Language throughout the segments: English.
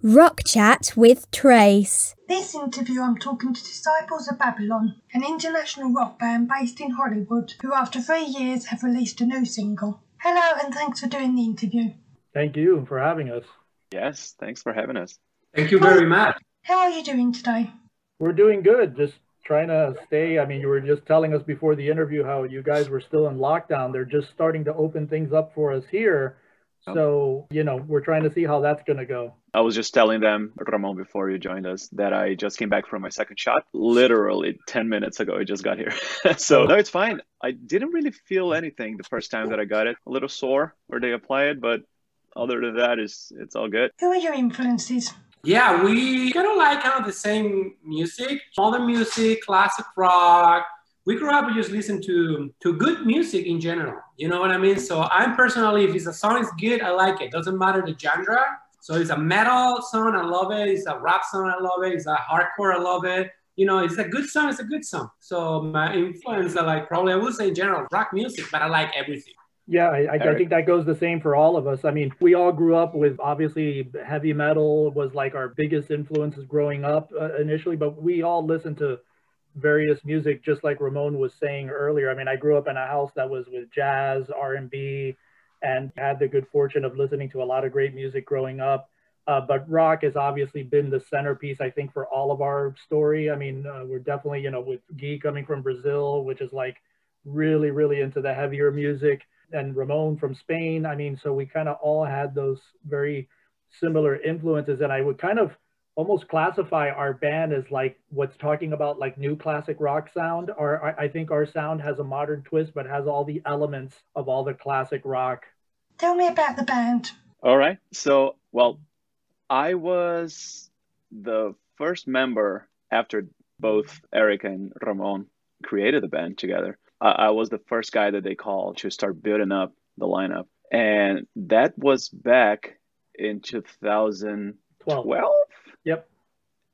Rock Chat with Trace. This interview I'm talking to Disciples of Babylon, an international rock band based in Hollywood, who after 3 years have released a new single. Hello and thanks for doing the interview. Thank you for having us. Yes, thanks for having us. Thank you very much. How are you doing today? We're doing good, just trying to stay. I mean, you were just telling us before the interview how you guys were still in lockdown. They're just starting to open things up for us here. So, we're trying to see how that's going to go. I was just telling them, Ramon, before you joined us, that I just came back from my second shot. Literally 10 minutes ago, I just got here. So, no, it's fine. I didn't really feel anything the first time that I got it. A little sore where they apply it, but other than that, it's all good. Who are your influences? Yeah, we like the same music, modern music, classic rock. We grew up, we just listen to good music in general. You know what I mean? So I'm personally, if a song is good, I like it. Doesn't matter the genre. So it's a metal song, I love it. It's a rap song, I love it. It's a hardcore, I love it. It's a good song, it's a good song. So my influence are probably, I would say in general, rock music, but I like everything. Yeah, I think that goes the same for all of us. I mean, we all grew up with, obviously, heavy metal was like our biggest influences growing up initially, but we all listened to various music, just like Ramon was saying earlier. I mean, I grew up in a house that was with jazz, R&B, and had the good fortune of listening to a lot of great music growing up. But rock has obviously been the centerpiece, I think, for all of our story. I mean, we're definitely, with Guy coming from Brazil, which is like really, really into the heavier music, and Ramon from Spain. I mean, so we kind of all had those very similar influences. And I would kind of almost classify our band as like what's talking about like new classic rock sound. Or I think our sound has a modern twist, but has all the elements of all the classic rock. Tell me about the band. All right. So, I was the first member after both Eric and Ramon created the band together. I was the first guy that they called to start building up the lineup. And that was back in 2012. Yep.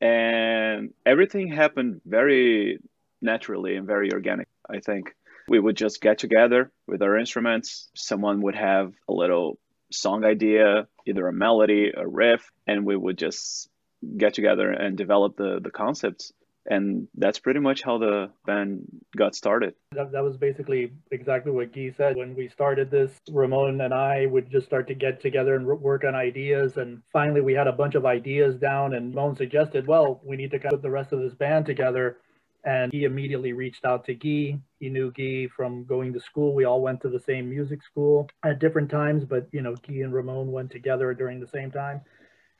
And everything happened very naturally and very organic, I think. We would just get together with our instruments. Someone would have a little song idea, either a melody, a riff, and we would just get together and develop the concepts. And that's pretty much how the band got started. That was basically exactly what Guy said. When we started this, Ramon and I would just start to get together and work on ideas. And finally, we had a bunch of ideas down, and Ramon suggested, well, we need to put the rest of this band together. And he immediately reached out to Guy. He knew Guy from going to school. We all went to the same music school at different times, but, Guy and Ramon went together during the same time.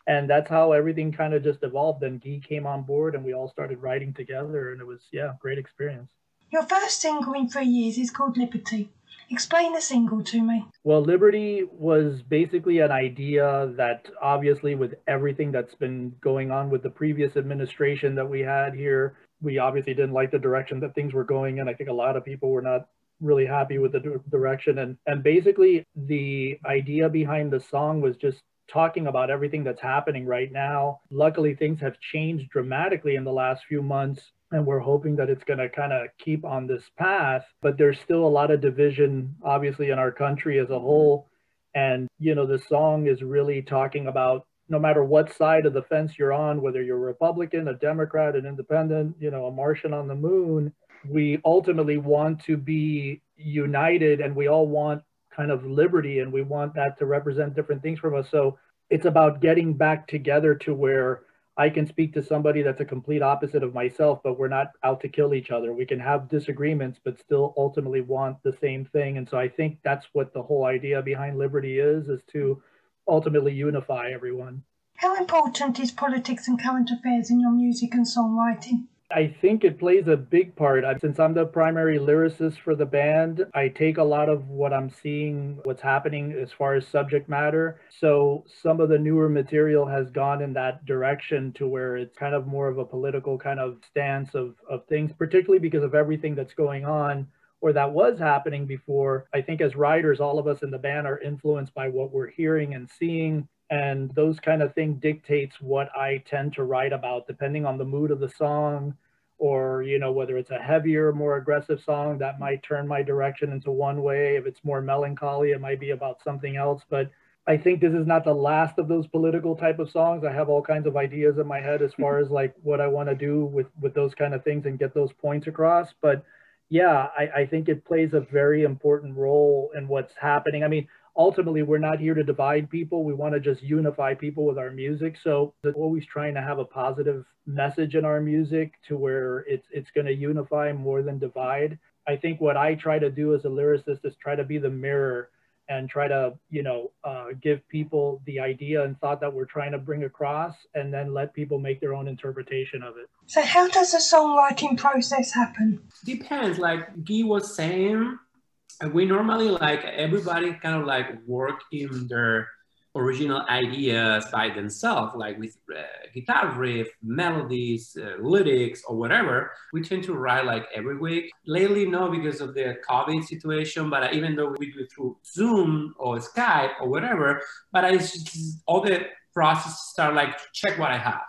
And that's how everything kind of just evolved. Then Guy came on board and we all started writing together, and it was, great experience. Your first single in 3 years is called Liberty. Explain the single to me. Well, Liberty was basically an idea that obviously with everything that's been going on with the previous administration that we had here, we obviously didn't like the direction that things were going in. I think a lot of people were not really happy with the direction. And basically the idea behind the song was just talking about everything that's happening right now. Luckily, things have changed dramatically in the last few months, and we're hoping that it's going to kind of keep on this path. But there's still a lot of division, obviously, in our country as a whole. And, the song is really talking about no matter what side of the fence you're on, whether you're a Republican, a Democrat, an independent, a Martian on the moon, we ultimately want to be united, and we all want kind of liberty, and we want that to represent different things from us. So it's about getting back together to where I can speak to somebody that's a complete opposite of myself, but we're not out to kill each other. We can have disagreements, but still ultimately want the same thing. And so I think that's what the whole idea behind Liberty is to ultimately unify everyone. How important is politics and current affairs in your music and songwriting? I think it plays a big part. Since I'm the primary lyricist for the band, I take a lot of what I'm seeing, what's happening as far as subject matter. So some of the newer material has gone in that direction to where it's kind of more of a political kind of stance of things, particularly because of everything that's going on or that was happening before. I think as writers, all of us in the band are influenced by what we're hearing and seeing. And those kind of things dictates what I tend to write about, depending on the mood of the song, or, whether it's a heavier, more aggressive song that might turn my direction into one way. If it's more melancholy, it might be about something else. But I think this is not the last of those political type of songs. I have all kinds of ideas in my head as far as like what I want to do with those kind of things and get those points across. But yeah, I think it plays a very important role in what's happening. I mean, ultimately, we're not here to divide people. We want to just unify people with our music. So we're always trying to have a positive message in our music to where it's going to unify more than divide. I think what I try to do as a lyricist is try to be the mirror and try to, give people the idea and thought that we're trying to bring across, and then let people make their own interpretation of it. So how does the songwriting process happen? Depends, like Guy was saying, we normally like everybody kind of like work in their original ideas by themselves, like with guitar riff, melodies, lyrics, or whatever. We tend to write like every week. Lately, no, because of the COVID situation, but even though we do it through Zoom or Skype or whatever, but all the process start like to check what I have,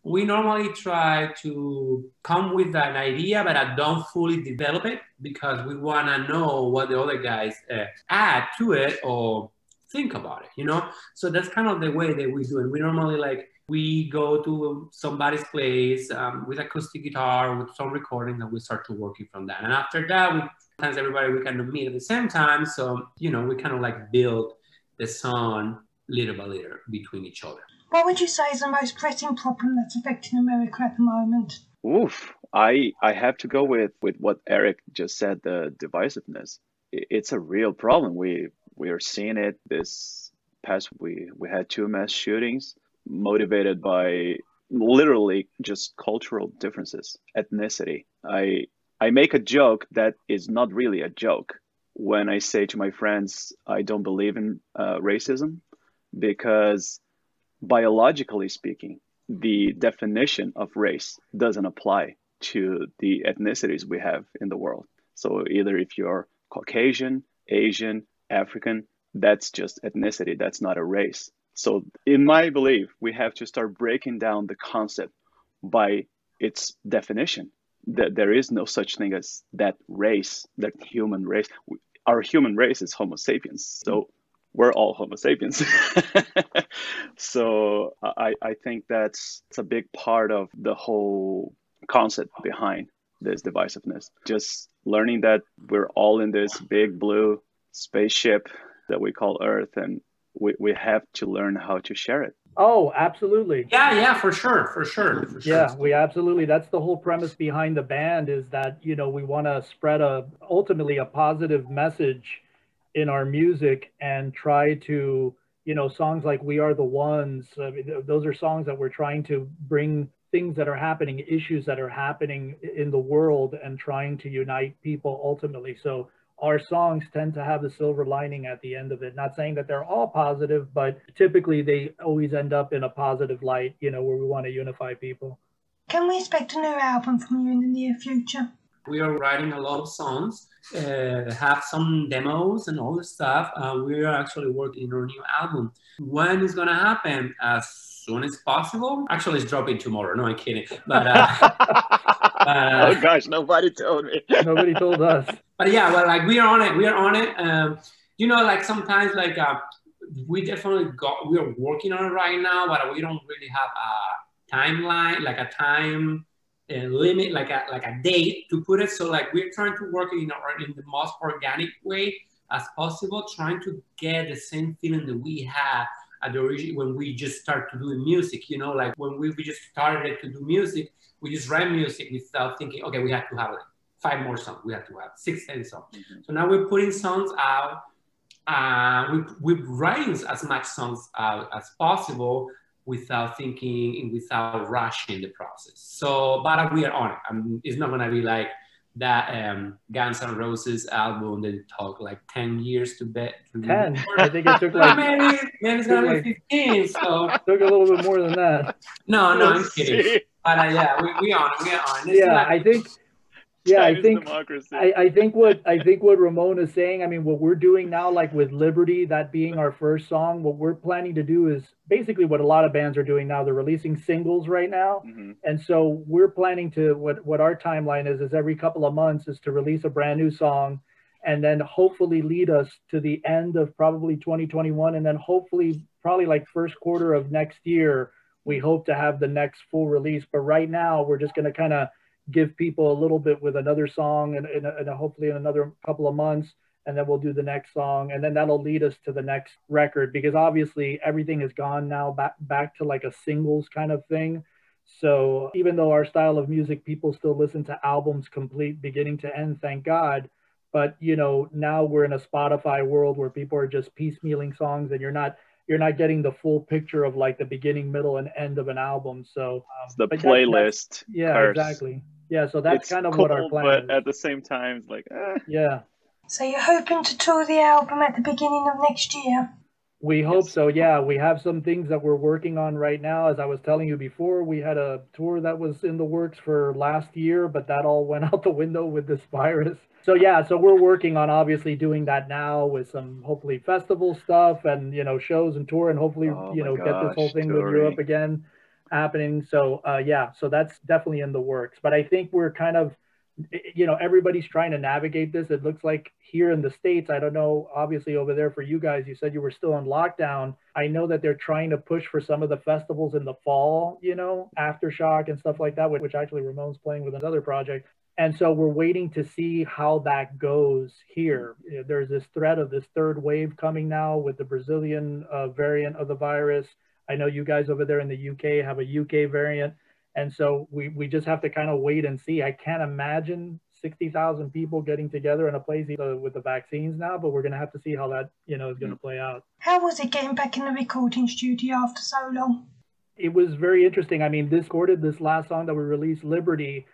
We normally try to come with an idea, but I don't fully develop it because we want to know what the other guys add to it or think about it, So that's kind of the way that we do it. We normally we go to somebody's place with acoustic guitar, with some recording, and we start to working from that. And after that, sometimes everybody, we kind of meet at the same time. So, we kind of like build the song little by little between each other. What would you say is the most pressing problem that's affecting America at the moment? Oof, I have to go with what Eric just said, the divisiveness. It's a real problem. We are seeing it this past week. We had 2 mass shootings motivated by literally just cultural differences, ethnicity. I make a joke that is not really a joke when I say to my friends, I don't believe in racism, because biologically speaking, the definition of race doesn't apply to the ethnicities we have in the world. So either if you're Caucasian, Asian, African, that's just ethnicity. That's not a race. So in my belief, we have to start breaking down the concept by its definition. That there is no such thing as that race, that human race. Our human race is Homo sapiens. So we're all Homo sapiens. So I think that's a big part of the whole concept behind this divisiveness. Just learning that we're all in this big blue spaceship that we call Earth, and we have to learn how to share it. Oh, absolutely. Yeah, for sure. Yeah, we absolutely. That's the whole premise behind the band, is that, we want to spread ultimately a positive message in our music and try to, songs like We Are the Ones, those are songs that we're trying to bring things that are happening, issues that are happening in the world, and trying to unite people ultimately. So our songs tend to have the silver lining at the end of it. Not saying that they're all positive, but typically they always end up in a positive light, where we want to unify people. Can we expect a new album from you in the near future? We are writing a lot of songs, have some demos and all this stuff. We are actually working on a new album. When it's going to happen? As soon as possible. Actually, it's dropping tomorrow. No, I'm kidding. But oh gosh, nobody told me. Nobody told us. But yeah, well, we are on it. Sometimes we definitely we are working on it right now, but we don't really have a timeline, like a time limit, like a date to put it. So we're trying to work in the most organic way as possible, trying to get the same feeling that we had at the origin when we just started to do music. When we just started to do music, we just write music without thinking, okay, we have to have 5 more songs. We have to have 6, 10 songs. Mm-hmm. So now we're putting songs out. We're writing as much songs out as possible without thinking and without rushing the process. So, but we are on it. It's not gonna be like that Guns N' Roses album that took 10 years to bet. 10? I think it took maybe it's gonna be 15. So it took a little bit more than that. No, I'm kidding. But yeah, we on it. We're on it. Yeah, I think. Yeah, I think what Ramon is saying, I mean, what we're doing now, with Liberty, that being our first song, what we're planning to do is basically what a lot of bands are doing now. They're releasing singles right now. Mm-hmm. And so we're planning to, what our timeline is every couple of months is to release a brand new song and then hopefully lead us to the end of probably 2021. And then hopefully, probably like first quarter of next year, we hope to have the next full release. But right now, we're just going to kind of give people a little bit with another song and hopefully in another couple of months. And then we'll do the next song. And then that'll lead us to the next record, because obviously everything has gone now back to like a singles kind of thing. So even though our style of music, people still listen to albums complete beginning to end, thank God. But, you know, now we're in a Spotify world where people are just piecemealing songs, and you're not getting the full picture of like the beginning, middle, and end of an album. So it's the playlist. Yeah, curse. Exactly. Yeah, so that's it's kind of cool, what our plan but is. At the same time, it's like, Yeah. So you're hoping to tour the album at the beginning of next year? We hope so, yeah. We have some things that we're working on right now. As I was telling you before, we had a tour that was in the works for last year, but that all went out the window with this virus. So yeah, so we're working on obviously doing that now with some hopefully festival stuff and, you know, shows and tour, and hopefully, get this whole thing with Europe again happening. So yeah, so that's definitely in the works. But I think we're kind of, you know, everybody's trying to navigate this. It looks like here in the States, I don't know, obviously over there for you guys, you said you were still on lockdown. I know that they're trying to push for some of the festivals in the fall, you know, Aftershock and stuff like that, which actually Ramon's playing with another project. And so we're waiting to see how that goes here. There's this threat of this third wave coming now with the Brazilian variant of the virus. I know you guys over there in the UK have a UK variant. And so we just have to kind of wait and see. I can't imagine 60,000 people getting together in a place with the vaccines now, but we're going to have to see how that, you know, is going to play out. How was it getting back in the recording studio after so long? It was very interesting. I mean, this last song that we released, Liberty,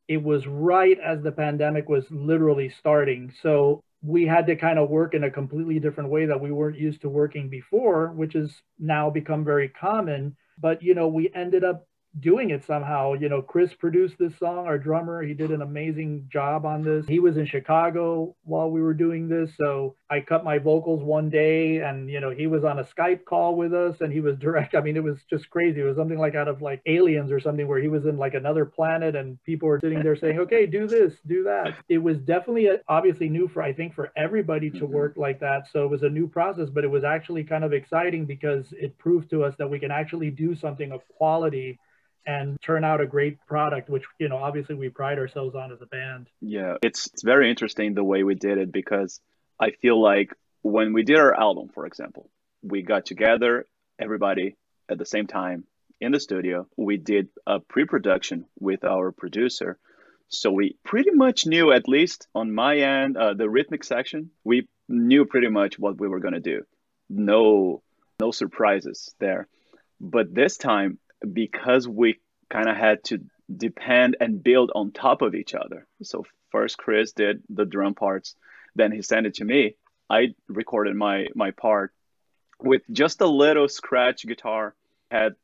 it was right as the pandemic was literally starting. So we had to kind of work in a completely different way that we weren't used to working before, which has now become very common. But, you know, we ended up doing it somehow. You know, Chris produced this song, our drummer. He did an amazing job on this. He was in Chicago while we were doing this. So I cut my vocals one day and, you know, he was on a Skype call with us and he was direct. I mean, it was just crazy. It was something like out of like Aliens or something, where he was in like another planet and people were sitting there saying, okay, do this, do that. It was definitely obviously new for, I think, for everybody to work like that. So it was a new process, but it was actually kind of exciting because it proved to us that we can actually do something of quality and turn out a great product, which, you know, obviously we pride ourselves on as a band. Yeah, it's very interesting the way we did it, because I feel like when we did our album, for example, we got together, everybody at the same time in the studio. We did a pre-production with our producer. So we pretty much knew, at least on my end, the rhythmic section, we knew pretty much what we were going to do. No surprises there. But this time, because we kind of had to depend and build on top of each other. So first Chris did the drum parts, then he sent it to me. I recorded my part with just a little scratch guitar, had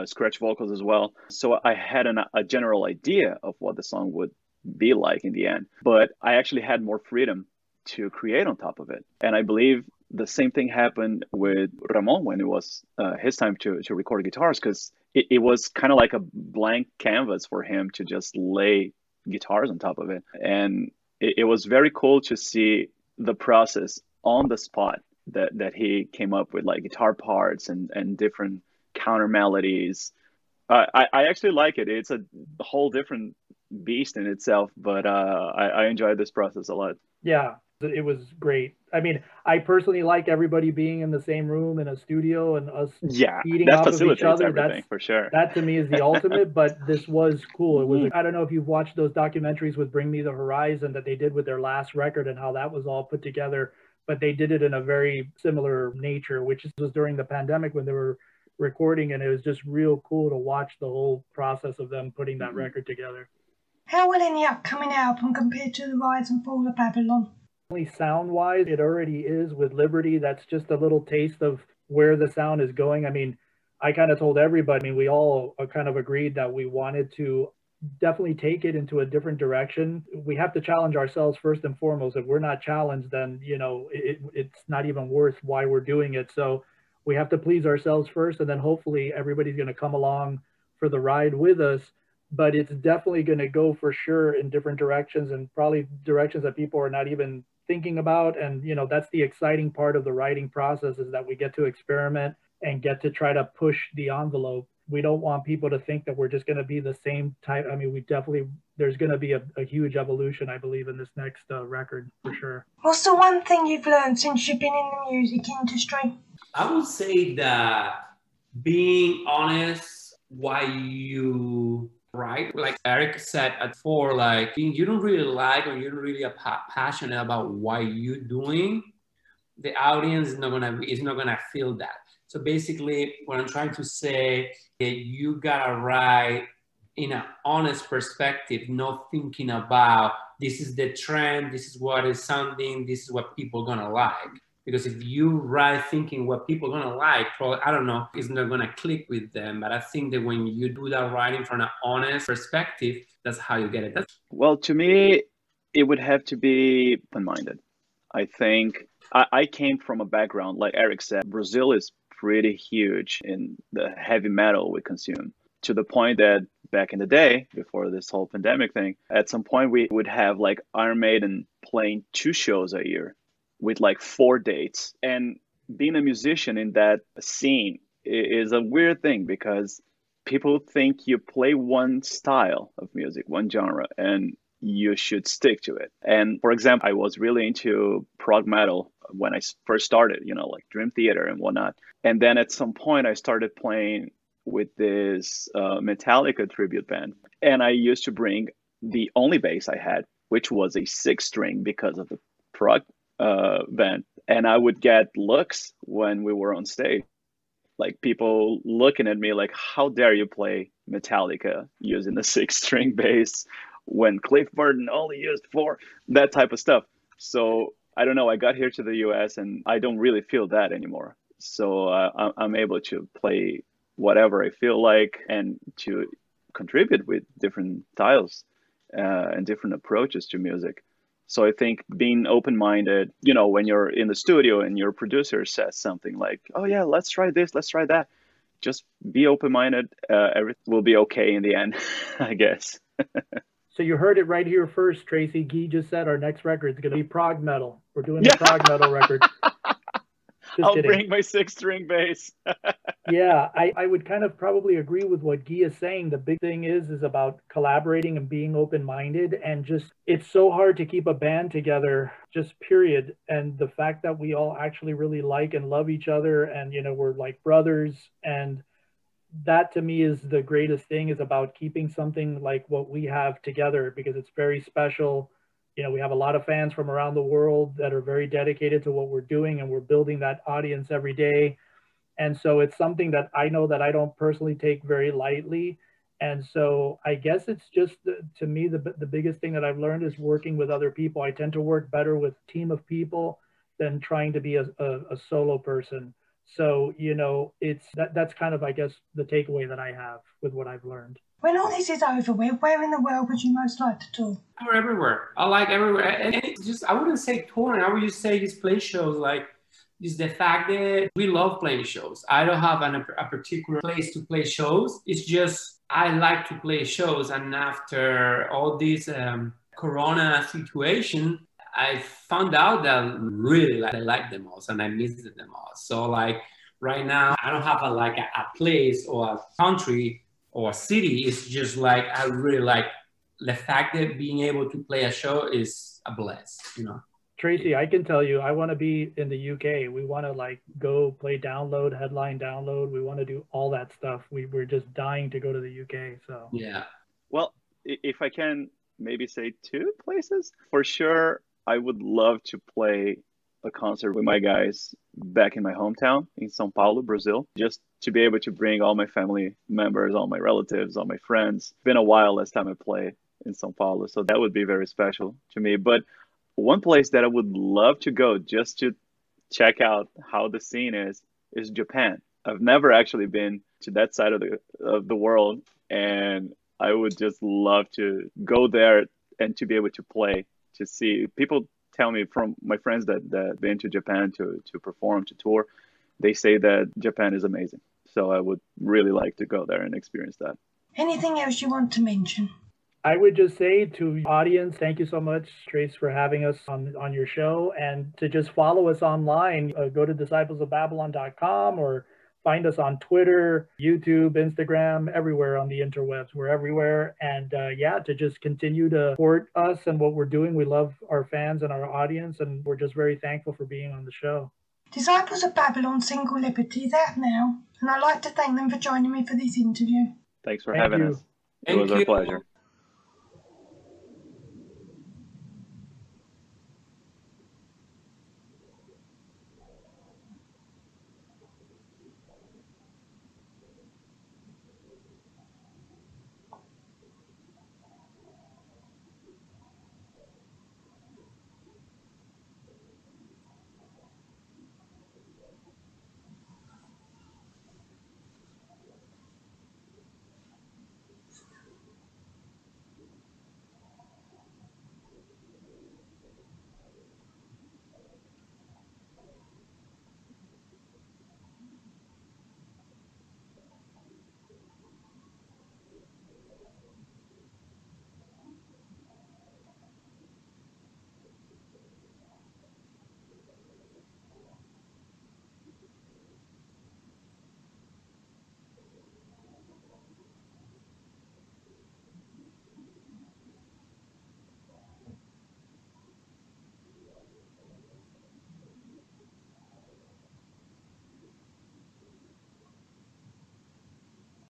scratch vocals as well. So I had a general idea of what the song would be like in the end, but I actually had more freedom to create on top of it. And I believe the same thing happened with Ramon when it was his time to record guitars, because it was kind of like a blank canvas for him to just lay guitars on top of it. And it was very cool to see the process on the spot that he came up with, like guitar parts and different counter melodies. I actually like it. It's a whole different beast in itself, but I enjoyed this process a lot. Yeah, it was great. I mean, I personally like everybody being in the same room in a studio and us feeding off of each other. Everything, for sure. That to me is the ultimate, but this was cool. It was, I don't know if you've watched those documentaries with Bring Me the Horizon that they did with their last record and how that was all put together, but they did it in a very similar nature, which was during the pandemic when they were recording, and it was just real cool to watch the whole process of them putting that record together. How will any upcoming album compare to The Rise and Fall of Babylon? Sound-wise, it already is with Liberty. That's just a little taste of where the sound is going. I mean, I kind of told everybody, I mean, we all kind of agreed that we wanted to definitely take it into a different direction. We have to challenge ourselves first and foremost. If we're not challenged, then, you know, it's not even worth why we're doing it. So we have to please ourselves first, and then hopefully everybody's going to come along for the ride with us. But it's definitely going to go for sure in different directions, and probably directions that people are not even thinking about. And, that's the exciting part of the writing process, is that we get to experiment and get to try to push the envelope. We don't want people to think that we're just going to be the same type. I mean, there's going to be a huge evolution, I believe, in this next record, for sure. What's the one thing you've learned since you've been in the music industry? I would say that being honest why you write, like Eric said before, like you don't really like or you're really passionate about what you're doing, the audience is not gonna feel that. So basically, what I'm trying to say is you gotta write in an honest perspective, not thinking about this is the trend, this is what is sounding, this is what people are gonna like. Because if you write thinking what people are gonna like, probably, I don't know, it's not gonna click with them. But I think that when you do that writing from an honest perspective, that's how you get it. Well, to me, it would have to be open-minded. I think I came from a background, like Eric said, Brazil is pretty huge in the heavy metal we consume, to the point that back in the day, before this whole pandemic thing, at some point we would have like Iron Maiden playing 2 shows a year with like 4 dates. And being a musician in that scene is a weird thing, because people think you play one style of music, one genre, and you should stick to it. And for example, I was really into prog metal when I first started, like Dream Theater and whatnot. And then at some point I started playing with this Metallica tribute band. And I used to bring the only bass I had, which was a 6-string because of the prog band. And I would get looks when we were on stage, like people looking at me like, how dare you play Metallica using the 6-string bass when Cliff Burton only used 4, that type of stuff. So I don't know, I got here to the US and I don't really feel that anymore. So I'm able to play whatever I feel like and to contribute with different styles and different approaches to music. So I think being open-minded, when you're in the studio and your producer says something like, oh yeah, let's try this, let's try that. Just be open-minded. Everything will be okay in the end, I guess. So you heard it right here first, Tracy. Guy just said our next record is going to be prog metal. We're doing the prog metal record. I'll bring my 6-string bass. Yeah, I would kind of probably agree with what Guy is saying. The big thing is about collaborating and being open-minded, and just, it's so hard to keep a band together, just period. And the fact that we all actually really like and love each other, and, we're like brothers, and that to me is the greatest thing, is about keeping something like what we have together, because it's very special. We have a lot of fans from around the world that are very dedicated to what we're doing, and we're building that audience every day. And so it's something that I know that I don't personally take very lightly. And so I guess it's just, to me, the biggest thing that I've learned is working with other people. I tend to work better with a team of people than trying to be a solo person. So, that's kind of, I guess, the takeaway that I have with what I've learned. When all this is over with, where in the world would you most like to tour? We're everywhere. I like everywhere. And it's just, I wouldn't say touring. I would just say just play shows. Like, is the fact that we love playing shows. I don't have a particular place to play shows. It's just, I like to play shows. And after all this Corona situation, I found out that I really like them all, and I missed them all. So like right now, I don't have a place or a country or a city. It's just like, I really like the fact that being able to play a show is a bless, Tracy, I can tell you, I want to be in the UK. We want to go play Download, headline Download. We want to do all that stuff. We're just dying to go to the UK. So yeah. Well, if I can maybe say 2 places, for sure, I would love to play a concert with my guys back in my hometown in São Paulo, Brazil, just to be able to bring all my family members, all my relatives, all my friends. It's been a while last time I played in São Paulo, so that would be very special to me. But one place that I would love to go just to check out how the scene is Japan. I've never actually been to that side of the world, and I would just love to go there and to be able to play, to see. People tell me, from my friends that been to Japan to perform, to tour, they say that Japan is amazing. So I would really like to go there and experience that. Anything else you want to mention? I would just say to the audience, thank you so much, Trace, for having us on your show, and to just follow us online. Go to disciplesofbabylon.com or find us on Twitter, YouTube, Instagram, everywhere on the interwebs. We're everywhere. And yeah, to just continue to support us and what we're doing. We love our fans and our audience, and we're just very thankful for being on the show. Disciples of Babylon Single Liberty is out now, and I'd like to thank them for joining me for this interview. Thanks for Thank having you. us. It was our pleasure.